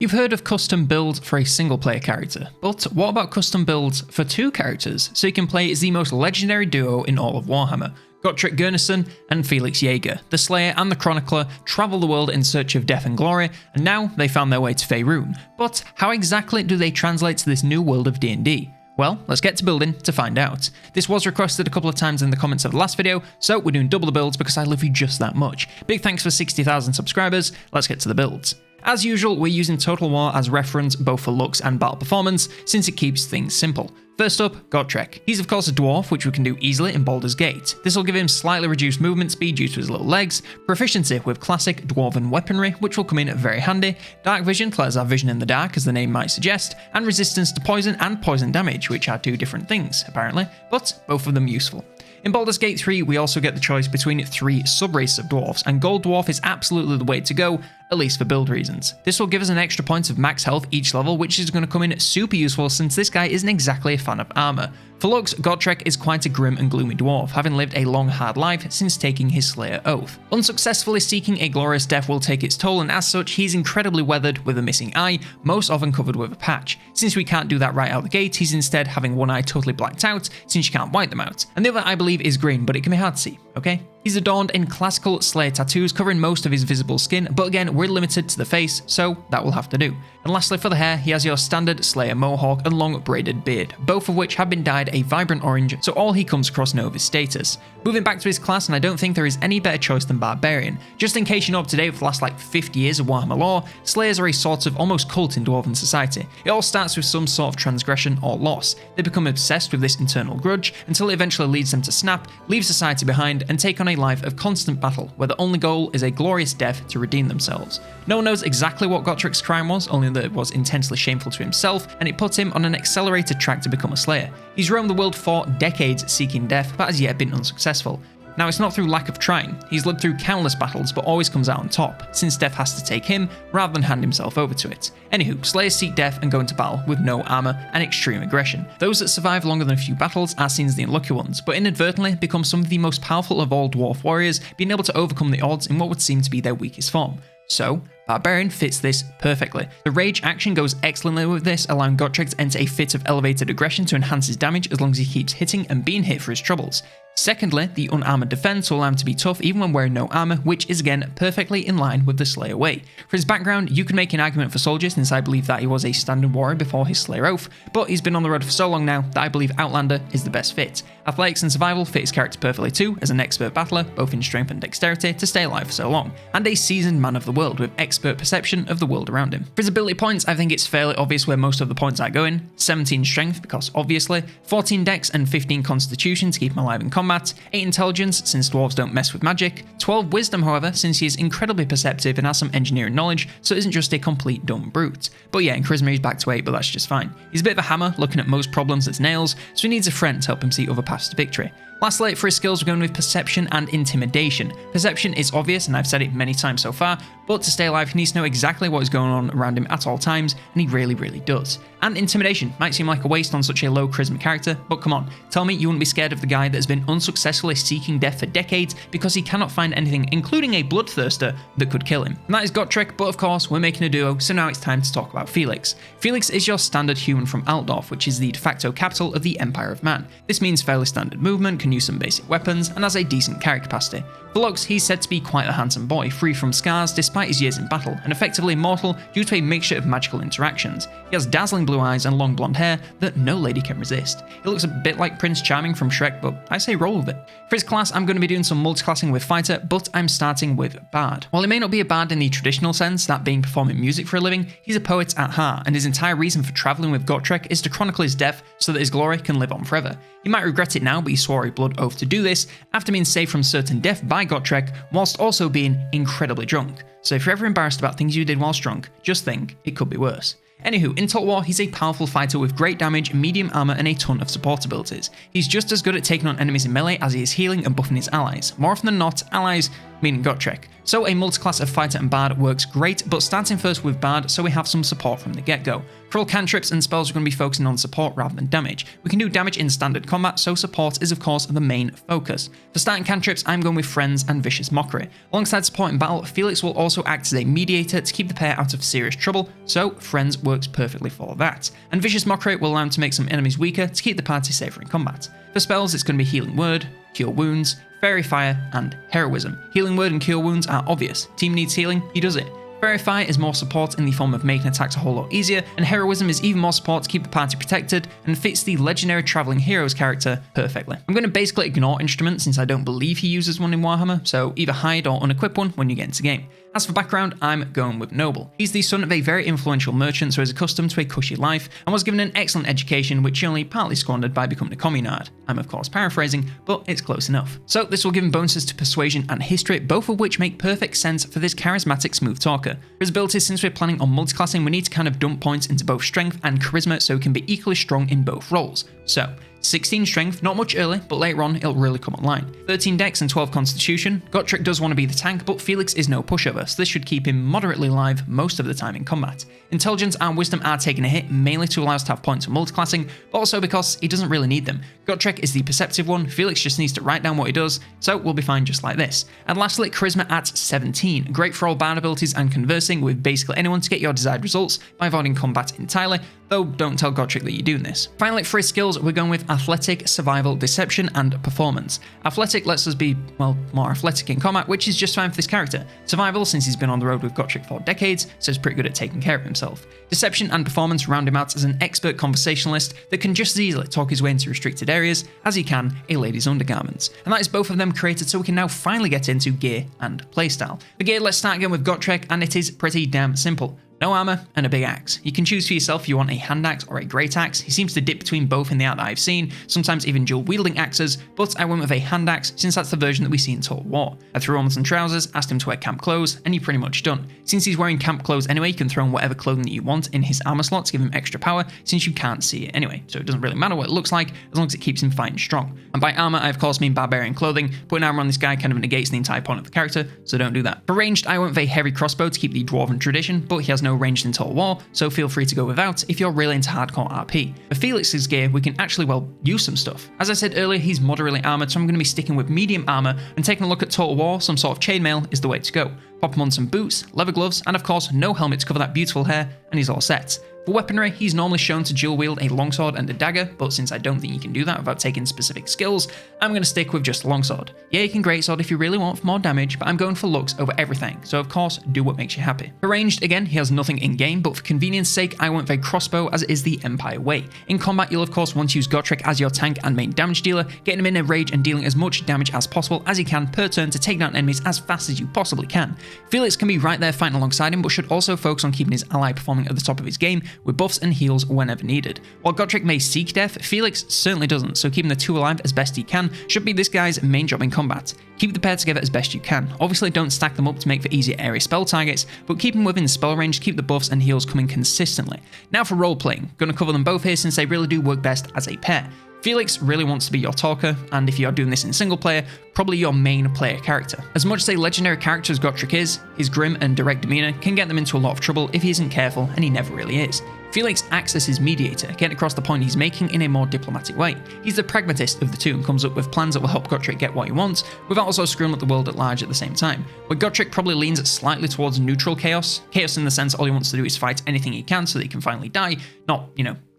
You've heard of custom builds for a single player character, but what about custom builds for two characters so you can play as the most legendary duo in all of Warhammer? Gotrek Gurnisson and Felix Jaeger, the Slayer and the Chronicler, travel the world in search of death and glory, and now they found their way to Faerun. But how exactly do they translate to this new world of D&D? Well, let's get to building to find out. This was requested a couple of times in the comments of the last video, so we're doing double the builds because I love you just that much. Big thanks for 60,000 subscribers, let's get to the builds. As usual, we're using Total War as reference both for looks and battle performance, since it keeps things simple. First up, Gotrek. He's of course a dwarf, which we can do easily in Baldur's Gate. This will give him slightly reduced movement speed due to his little legs, proficiency with classic dwarven weaponry, which will come in very handy, dark vision to let us have vision in the dark as the name might suggest, and resistance to poison and poison damage, which are two different things apparently, but both of them useful. In Baldur's Gate 3, we also get the choice between three sub-races of dwarves, and Gold Dwarf is absolutely the way to go, at least for build reasons. This will give us an extra point of max health each level, which is going to come in super useful since this guy isn't exactly a fan of armor. For looks, Gotrek is quite a grim and gloomy dwarf, having lived a long hard life since taking his Slayer oath. Unsuccessfully seeking a glorious death will take its toll, and as such he's incredibly weathered with a missing eye, most often covered with a patch. Since we can't do that right out the gate, he's instead having one eye totally blacked out since you can't wipe them out, and the other I believe is green, but it can be hard to see, okay? He's adorned in classical Slayer tattoos covering most of his visible skin, but again we're limited to the face, so that will have to do. And lastly for the hair, he has your standard Slayer mohawk and long braided beard, both of which have been dyed a vibrant orange, so all he comes across know of his status. Moving back to his class, and I don't think there is any better choice than Barbarian. Just in case you're not up to date with the last 50 years of Warhammer lore, Slayers are a sort of almost cult in Dwarven society. It all starts with some sort of transgression or loss. They become obsessed with this internal grudge until it eventually leads them to snap, leave society behind, and take on a life of constant battle, where the only goal is a glorious death to redeem themselves. No one knows exactly what Gotrek's crime was, only that it was intensely shameful to himself, and it put him on an accelerated track to become a Slayer. He's roamed the world for decades seeking death, but has yet been unsuccessful. Now, it's not through lack of trying. He's lived through countless battles, but always comes out on top, since death has to take him rather than hand himself over to it. Anywho, Slayers seek death and go into battle with no armor and extreme aggression. Those that survive longer than a few battles are seen as the unlucky ones, but inadvertently become some of the most powerful of all dwarf warriors, being able to overcome the odds in what would seem to be their weakest form. So, Barbarian fits this perfectly. The rage action goes excellently with this, allowing Gotrek to enter a fit of elevated aggression to enhance his damage as long as he keeps hitting and being hit for his troubles. Secondly, the unarmored defense will allow him to be tough even when wearing no armor, which is again perfectly in line with the Slayer way. For his background, you can make an argument for soldier, since I believe that he was a standard warrior before his Slayer oath, but he's been on the road for so long now that I believe Outlander is the best fit. Athletics and survival fit his character perfectly too, as an expert battler, both in strength and dexterity, to stay alive for so long, and a seasoned man of the world with expert perception of the world around him. For his ability points, I think it's fairly obvious where most of the points are going. 17 strength, because obviously, 14 dex and 15 constitution to keep him alive in combat, 8 intelligence, since dwarves don't mess with magic, 12 wisdom however, since he is incredibly perceptive and has some engineering knowledge, so isn't just a complete dumb brute. But yeah, in charisma he's back to 8, but that's just fine. He's a bit of a hammer, looking at most problems as nails, so he needs a friend to help him see other paths to victory. Lastly, for his skills, we're going with Perception and Intimidation. Perception is obvious, and I've said it many times so far, but to stay alive, he needs to know exactly what is going on around him at all times, and he really does. And Intimidation might seem like a waste on such a low charisma character, but come on, tell me you wouldn't be scared of the guy that has been unsuccessfully seeking death for decades because he cannot find anything, including a bloodthirster, that could kill him. And that is Gotrek, but of course, we're making a duo, so now it's time to talk about Felix. Felix is your standard human from Altdorf, which is the de facto capital of the Empire of Man. This means fairly standard movement, can use some basic weapons, and has a decent carry capacity. For looks, he's said to be quite a handsome boy, free from scars despite his years in battle, and effectively immortal due to a mixture of magical interactions. He has dazzling blue eyes and long blonde hair that no lady can resist. He looks a bit like Prince Charming from Shrek, but I say roll with it. For his class, I'm going to be doing some multiclassing with Fighter, but I'm starting with Bard. While he may not be a bard in the traditional sense, that being performing music for a living, he's a poet at heart, and his entire reason for travelling with Gotrek is to chronicle his death so that his glory can live on forever. He might regret it now, but he swore a blood oath to do this after being saved from certain death by Gotrek, whilst also being incredibly drunk. So if you're ever embarrassed about things you did whilst drunk, just think it could be worse. Anywho, in Total War, he's a powerful fighter with great damage, medium armor, and a ton of support abilities. He's just as good at taking on enemies in melee as he is healing and buffing his allies. More often than not, allies meaning Gotrek. So a multiclass of Fighter and Bard works great, but starting first with Bard so we have some support from the get-go. For all cantrips and spells, we're going to be focusing on support rather than damage. We can do damage in standard combat, so support is of course the main focus. For starting cantrips, I'm going with Friends and Vicious Mockery. Alongside support in battle, Felix will also act as a mediator to keep the pair out of serious trouble, so Friends works perfectly for that. And Vicious Mockery will allow him to make some enemies weaker to keep the party safer in combat. For spells, it's going to be Healing Word, Cure Wounds, Fairy Fire, and Heroism. Healing Word and Cure Wounds are obvious. Team needs healing, he does it. Fairy Fire is more support in the form of making attacks a whole lot easier, and Heroism is even more support to keep the party protected and fits the legendary Travelling Heroes character perfectly. I'm going to basically ignore Instrument since I don't believe he uses one in Warhammer, so either hide or unequip one when you get into game. As for background, I'm going with Noble. He's the son of a very influential merchant, so is accustomed to a cushy life, and was given an excellent education which he only partly squandered by becoming a communard. I'm of course paraphrasing, but it's close enough. So this will give him bonuses to Persuasion and History, both of which make perfect sense for this charismatic smooth talker. For his abilities, since we're planning on multiclassing, we need to kind of dump points into both Strength and Charisma so he can be equally strong in both roles. So, 16 Strength, not much early, but later on it'll really come online. 13 Dex and 12 Constitution. Gotrek does want to be the tank, but Felix is no pushover, so this should keep him moderately alive most of the time in combat. Intelligence and Wisdom are taking a hit, mainly to allow us to have points for multiclassing, but also because he doesn't really need them. Gotrek is the perceptive one, Felix just needs to write down what he does, so we'll be fine just like this. And lastly, Charisma at 17. Great for all bard abilities and conversing with basically anyone to get your desired results by avoiding combat entirely, though don't tell Gotrek that you're doing this. Finally, for his skills, we're going with Athletic, Survival, Deception, and Performance. Athletic lets us be, well, more athletic in combat, which is just fine for this character. Survival, since he's been on the road with Gotrek for decades, so he's pretty good at taking care of himself. Deception and Performance round him out as an expert conversationalist that can just as easily talk his way into restricted areas as he can a lady's undergarments. And that is both of them created so we can now finally get into gear and playstyle. For gear, let's start again with Gotrek, and it is pretty damn simple. No armor and a big axe. You can choose for yourself if you want a hand axe or a great axe. He seems to dip between both in the art that I've seen, sometimes even dual wielding axes, but I went with a hand axe since that's the version that we see in Total War. I threw on some trousers, asked him to wear camp clothes, and you're pretty much done. Since he's wearing camp clothes anyway, you can throw on whatever clothing that you want in his armor slot to give him extra power, since you can't see it anyway, so it doesn't really matter what it looks like as long as it keeps him fighting strong. And by armor, I of course mean barbarian clothing. Putting armor on this guy kind of negates the entire point of the character, so don't do that. For ranged, I went with a heavy crossbow to keep the dwarven tradition, but he has no ranged in Total War, so feel free to go without if you're really into hardcore RP. For Felix's gear, we can actually, well, use some stuff. As I said earlier, he's moderately armored, so I'm going to be sticking with medium armor and taking a look at Total War. Some sort of chainmail is the way to go. Pop him on some boots, leather gloves, and of course no helmet to cover that beautiful hair, and he's all set. For weaponry, he's normally shown to dual wield a longsword and a dagger, but since I don't think you can do that without taking specific skills, I'm going to stick with just a longsword. Yeah, you can greatsword if you really want for more damage, but I'm going for looks over everything, so of course, do what makes you happy. For ranged, again, he has nothing in game, but for convenience sake, I went with a crossbow as it is the Empire way. In combat, you'll of course want to use Gotrek as your tank and main damage dealer, getting him in a rage and dealing as much damage as possible as you can per turn to take down enemies as fast as you possibly can. Felix can be right there fighting alongside him, but should also focus on keeping his ally performing at the top of his game with buffs and heals whenever needed. While Gotrek may seek death, Felix certainly doesn't, so keeping the two alive as best he can should be this guy's main job in combat. Keep the pair together as best you can. Obviously don't stack them up to make for easier area spell targets, but keep them within spell range to keep the buffs and heals coming consistently. Now for role-playing, gonna cover them both here since they really do work best as a pair. Felix really wants to be your talker, and if you're doing this in single player, probably your main player character. As much as a legendary character as Gotrek is, his grim and direct demeanor can get them into a lot of trouble if he isn't careful, and he never really is. Felix acts as his mediator, getting across the point he's making in a more diplomatic way. He's the pragmatist of the two and comes up with plans that will help Gotrek get what he wants, without also screwing up the world at large at the same time. Where Gotrek probably leans slightly towards neutral chaos in the sense all he wants to do is fight anything he can so that he can finally die, not,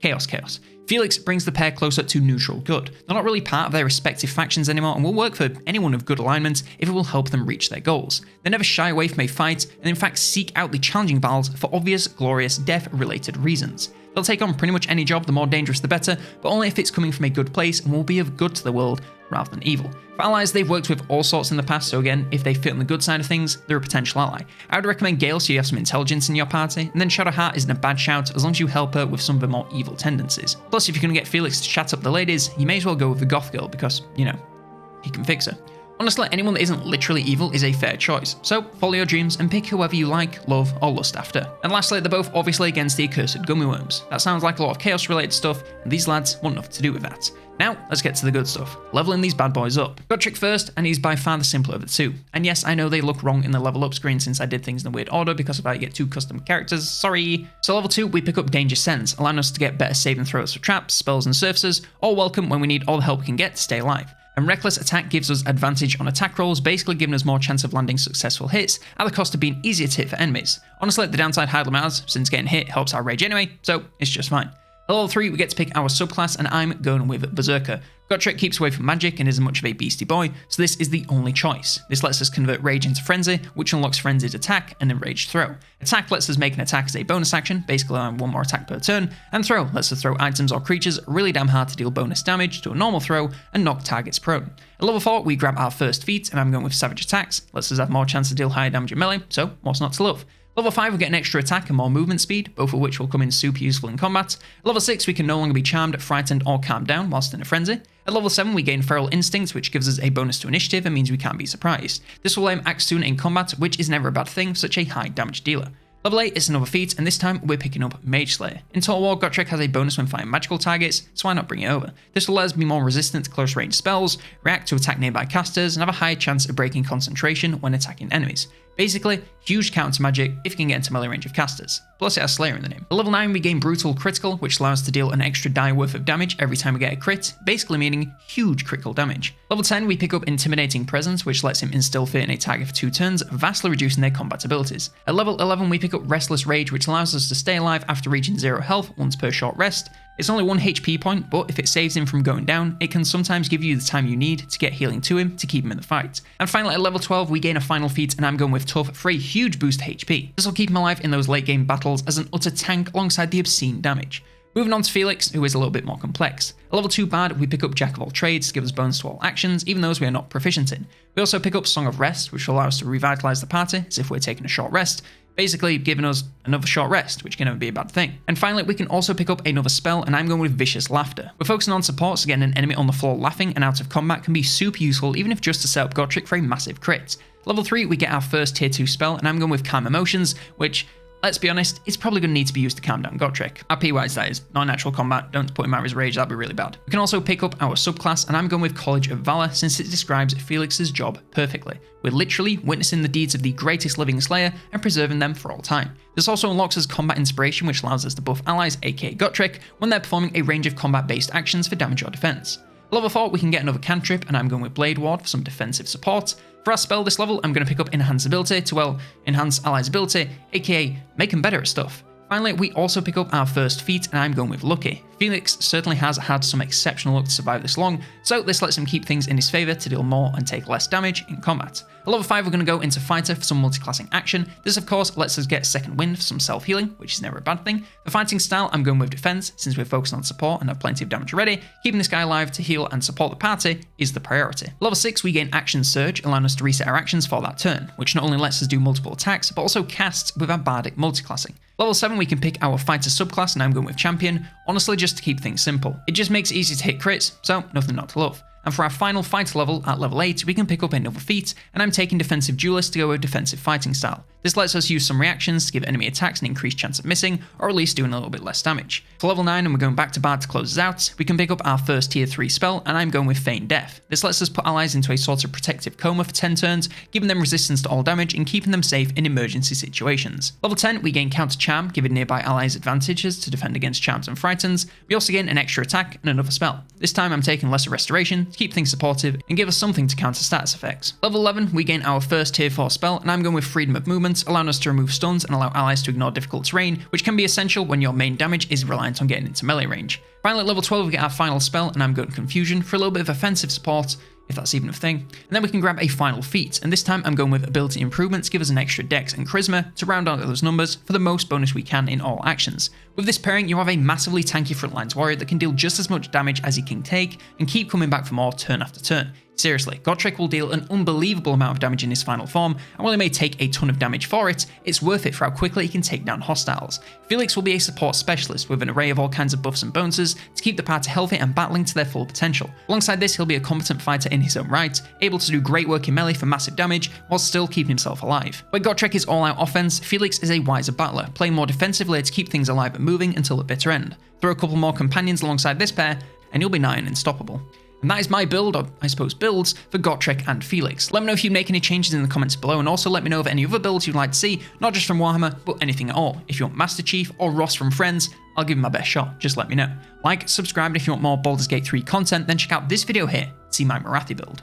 chaos. Felix brings the pair closer to neutral good. They're not really part of their respective factions anymore and will work for anyone of good alignment if it will help them reach their goals. They never shy away from a fight and in fact seek out the challenging battles for obvious, glorious, death-related reasons. They'll take on pretty much any job, the more dangerous the better, but only if it's coming from a good place and will be of good to the world rather than evil. For allies, they've worked with all sorts in the past, so again, if they fit on the good side of things, they're a potential ally. I would recommend Gale so you have some intelligence in your party, and then Shadowheart isn't a bad shout as long as you help her with some of the more evil tendencies. Plus, if you're going to get Felix to chat up the ladies, you may as well go with the goth girl because, he can fix her. Honestly, anyone that isn't literally evil is a fair choice, so follow your dreams and pick whoever you like, love, or lust after. And lastly, they're both obviously against the accursed gummy worms. That sounds like a lot of chaos related stuff, and these lads want nothing to do with that. Now, let's get to the good stuff. Leveling these bad boys up. Gotrek first, and he's by far the simpler of the two. And yes, I know they look wrong in the level up screen since I did things in a weird order because of how you get 2 custom characters, sorry. So level 2, we pick up Danger Sense, allowing us to get better saving throws for traps, spells and surfaces, all welcome when we need all the help we can get to stay alive. And Reckless Attack gives us advantage on attack rolls, basically giving us more chance of landing successful hits at the cost of being easier to hit for enemies. Honestly, the downside hardly matters, since getting hit helps our rage anyway, so it's just fine. At level 3, we get to pick our subclass, and I'm going with Berserker. Gotrek keeps away from magic and isn't much of a beastie boy, so this is the only choice. This lets us convert Rage into Frenzy, which unlocks Frenzied Attack and Enraged Throw. Attack lets us make an attack as a bonus action, basically allowing 1 more attack per turn, and Throw lets us throw items or creatures really damn hard to deal bonus damage to a normal throw and knock targets prone. At level 4, we grab our first feat, and I'm going with Savage Attacks, lets us have more chance to deal higher damage in melee, so what's not to love? Level 5, we get an extra attack and more movement speed, both of which will come in super useful in combat. At level 6, we can no longer be charmed, frightened, or calmed down whilst in a frenzy. At level 7, we gain Feral Instinct, which gives us a bonus to initiative and means we can't be surprised. This will let him act sooner in combat, which is never a bad thing for such a high damage dealer. Level 8 is another feat, and this time we're picking up Mage Slayer. In Total War, Gotrek has a bonus when fighting magical targets, so why not bring it over? This will let us be more resistant to close range spells, react to attack nearby casters, and have a higher chance of breaking concentration when attacking enemies. Basically, huge counter to magic if you can get into melee range of casters. Plus it has Slayer in the name. At level 9 we gain Brutal Critical, which allows us to deal an extra die worth of damage every time we get a crit, basically meaning huge critical damage. Level 10 we pick up Intimidating Presence, which lets him instill fear in a target for 2 turns, vastly reducing their combat abilities. At level 11 we pick up Restless Rage, which allows us to stay alive after reaching 0 health once per short rest. It's only 1 HP point, but if it saves him from going down, it can sometimes give you the time you need to get healing to him to keep him in the fight. And finally at level 12 we gain a final feat, and I'm going with Tough for a huge boost to HP. This will keep him alive in those late game battles as an utter tank alongside the obscene damage. Moving on to Felix, who is a little bit more complex. At level 2 bad, we pick up Jack of all trades to give us bonus to all actions, even those we are not proficient in. We also pick up Song of Rest, which will allow us to revitalise the party as if we're taking a short rest, basically giving us another short rest, which can never be a bad thing. And finally, we can also pick up another spell, and I'm going with Vicious Laughter. We're focusing on support, so getting an enemy on the floor laughing and out of combat can be super useful, even if just to set up Gotrek for a massive crit. Level 3, we get our first tier 2 spell, and I'm going with Calm Emotions, which, let's be honest, it's probably going to need to be used to calm down Gotrek. RP-wise, that is. Not natural combat, don't put him out of his rage, that'd be really bad. We can also pick up our subclass, and I'm going with College of Valor since it describes Felix's job perfectly. We're literally witnessing the deeds of the greatest living slayer and preserving them for all time. This also unlocks us Combat Inspiration, which allows us to buff allies, aka Gotrek, when they're performing a range of combat-based actions for damage or defense. Level 4, we can get another cantrip, and I'm going with Blade Ward for some defensive support. For our spell this level, I'm going to pick up Enhance Ability to, well, enhance allies' ability, aka make them better at stuff. Finally, we also pick up our first feat, and I'm going with Lucky. Felix certainly has had some exceptional luck to survive this long, so this lets him keep things in his favour to deal more and take less damage in combat. At level 5 we're going to go into Fighter for some multiclassing action. This of course lets us get Second Wind for some self-healing, which is never a bad thing. For fighting style I'm going with Defense, since we're focusing on support and have plenty of damage already. Keeping this guy alive to heal and support the party is the priority. Level 6 we gain Action Surge, allowing us to reset our actions for that turn, which not only lets us do multiple attacks, but also casts with our Bardic multiclassing. Level 7 we can pick our Fighter subclass, and I'm going with Champion, honestly just to keep things simple. It just makes it easy to hit crits, so nothing not to love. And for our final fighter level at level 8, we can pick up another feat, and I'm taking Defensive Duelist to go with defensive fighting style. This lets us use some reactions to give enemy attacks an increased chance of missing, or at least doing a little bit less damage. For level 9, and we're going back to Bard to close us out, we can pick up our first tier 3 spell, and I'm going with Feign Death. This lets us put allies into a sort of protective coma for 10 turns, giving them resistance to all damage and keeping them safe in emergency situations. Level 10, we gain Counter Charm, giving nearby allies advantages to defend against charms and frightens. We also gain an extra attack and another spell. This time I'm taking Lesser Restoration to keep things supportive and give us something to counter status effects. Level 11, we gain our first tier 4 spell, and I'm going with Freedom of Movement, allowing us to remove stuns and allow allies to ignore difficult terrain, which can be essential when your main damage is reliant on getting into melee range. Finally, at level 12, we get our final spell, and I'm going Confusion for a little bit of offensive support, if that's even a thing. And then we can grab a final feat, and this time I'm going with Ability Improvement to give us an extra Dex and Charisma to round out those numbers for the most bonus we can in all actions. We With this pairing, you have a massively tanky frontlines warrior that can deal just as much damage as he can take and keep coming back for more turn after turn. Seriously, Gotrek will deal an unbelievable amount of damage in his final form, and while he may take a ton of damage for it, it's worth it for how quickly he can take down hostiles. Felix will be a support specialist with an array of all kinds of buffs and bonuses to keep the party healthy and battling to their full potential. Alongside this, he'll be a competent fighter in his own right, able to do great work in melee for massive damage while still keeping himself alive. Where Gotrek is all out offense, Felix is a wiser battler, playing more defensively to keep things alive and moving until the bitter end. Throw a couple more companions alongside this pair, and you'll be nigh unstoppable. And that is my build, or I suppose builds, for Gotrek and Felix. Let me know if you make any changes in the comments below, and also let me know of any other builds you'd like to see, not just from Warhammer, but anything at all. If you want Master Chief or Ross from Friends, I'll give you my best shot, just let me know. Like, subscribe, and if you want more Baldur's Gate 3 content, then check out this video here to see my Marathi build.